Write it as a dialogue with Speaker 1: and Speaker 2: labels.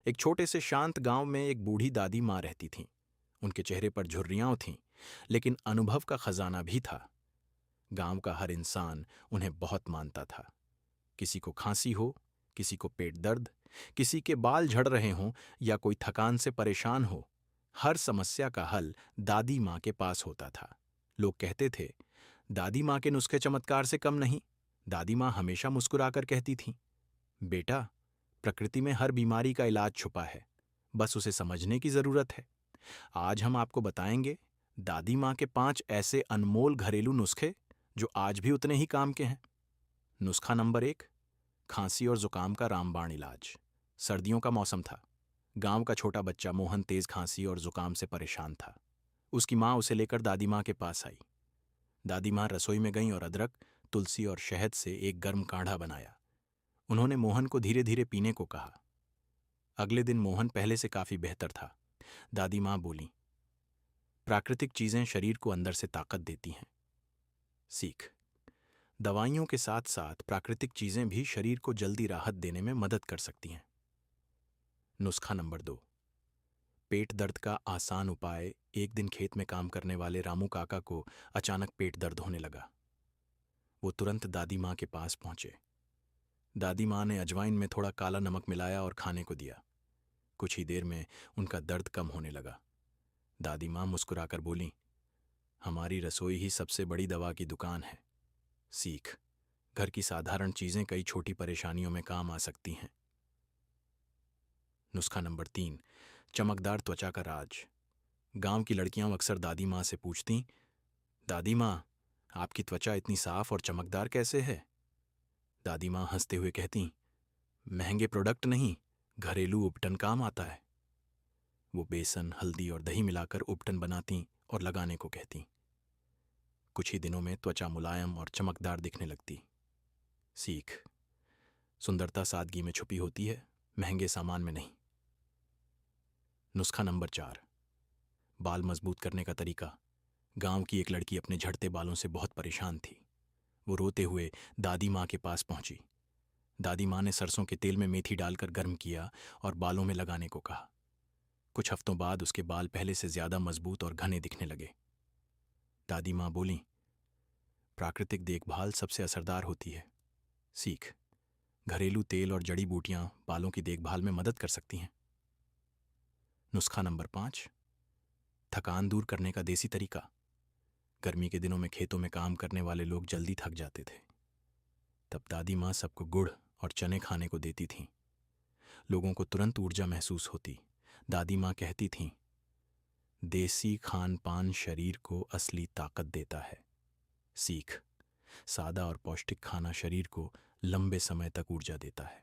Speaker 1: एक छोटे से शांत गांव में एक बूढ़ी दादी माँ रहती थीं। उनके चेहरे पर झुर्रियां थीं, लेकिन अनुभव का खजाना भी था। गांव का हर इंसान उन्हें बहुत मानता था। किसी को खांसी हो, किसी को पेट दर्द, किसी के बाल झड़ रहे हों या कोई थकान से परेशान हो, हर समस्या का हल दादी माँ के पास होता था। लोग कहते थे, दादी माँ के नुस्खे चमत्कार से कम नहीं। दादी माँ हमेशा मुस्कुराकर कहती थीं, बेटा, प्रकृति में हर बीमारी का इलाज छुपा है, बस उसे समझने की जरूरत है। आज हम आपको बताएंगे दादी माँ के 5 ऐसे अनमोल घरेलू नुस्खे जो आज भी उतने ही काम के हैं। नुस्खा नंबर 1, खांसी और जुकाम का रामबाण इलाज। सर्दियों का मौसम था। गांव का छोटा बच्चा मोहन तेज खांसी और जुकाम से परेशान था। उसकी माँ उसे लेकर दादी माँ के पास आई। दादी माँ रसोई में गईं और अदरक, तुलसी और शहद से एक गर्म काढ़ा बनाया। उन्होंने मोहन को धीरे धीरे पीने को कहा। अगले दिन मोहन पहले से काफी बेहतर था। दादी माँ बोली, प्राकृतिक चीजें शरीर को अंदर से ताकत देती हैं। सीख, दवाइयों के साथ साथ प्राकृतिक चीजें भी शरीर को जल्दी राहत देने में मदद कर सकती हैं। नुस्खा नंबर 2, पेट दर्द का आसान उपाय। एक दिन खेत में काम करने वाले रामू काका को अचानक पेट दर्द होने लगा। वो तुरंत दादी माँ के पास पहुंचे। दादी माँ ने अजवाइन में थोड़ा काला नमक मिलाया और खाने को दिया। कुछ ही देर में उनका दर्द कम होने लगा। दादी माँ मुस्कुराकर बोली, हमारी रसोई ही सबसे बड़ी दवा की दुकान है। सीख, घर की साधारण चीजें कई छोटी परेशानियों में काम आ सकती हैं। नुस्खा नंबर 3, चमकदार त्वचा का राज। गांव की लड़कियां अक्सर दादी माँ से पूछती, दादी माँ, आपकी त्वचा इतनी साफ और चमकदार कैसे है? दादी माँ हंसते हुए कहती, महंगे प्रोडक्ट नहीं, घरेलू उपटन काम आता है। वो बेसन, हल्दी और दही मिलाकर उपटन बनाती और लगाने को कहती। कुछ ही दिनों में त्वचा मुलायम और चमकदार दिखने लगती। सीख, सुंदरता सादगी में छुपी होती है, महंगे सामान में नहीं। नुस्खा नंबर 4, बाल मजबूत करने का तरीका। गांव की एक लड़की अपने झड़ते बालों से बहुत परेशान थी। वो रोते हुए दादी माँ के पास पहुंची। दादी माँ ने सरसों के तेल में मेथी डालकर गर्म किया और बालों में लगाने को कहा। कुछ हफ्तों बाद उसके बाल पहले से ज्यादा मजबूत और घने दिखने लगे। दादी माँ बोली, प्राकृतिक देखभाल सबसे असरदार होती है। सीख, घरेलू तेल और जड़ी बूटियां बालों की देखभाल में मदद कर सकती हैं। नुस्खा नंबर 5, थकान दूर करने का देसी तरीका। गर्मी के दिनों में खेतों में काम करने वाले लोग जल्दी थक जाते थे। तब दादी माँ सबको गुड़ और चने खाने को देती थीं। लोगों को तुरंत ऊर्जा महसूस होती। दादी माँ कहती थीं, देसी खान पान शरीर को असली ताकत देता है। सीख, सादा और पौष्टिक खाना शरीर को लंबे समय तक ऊर्जा देता है।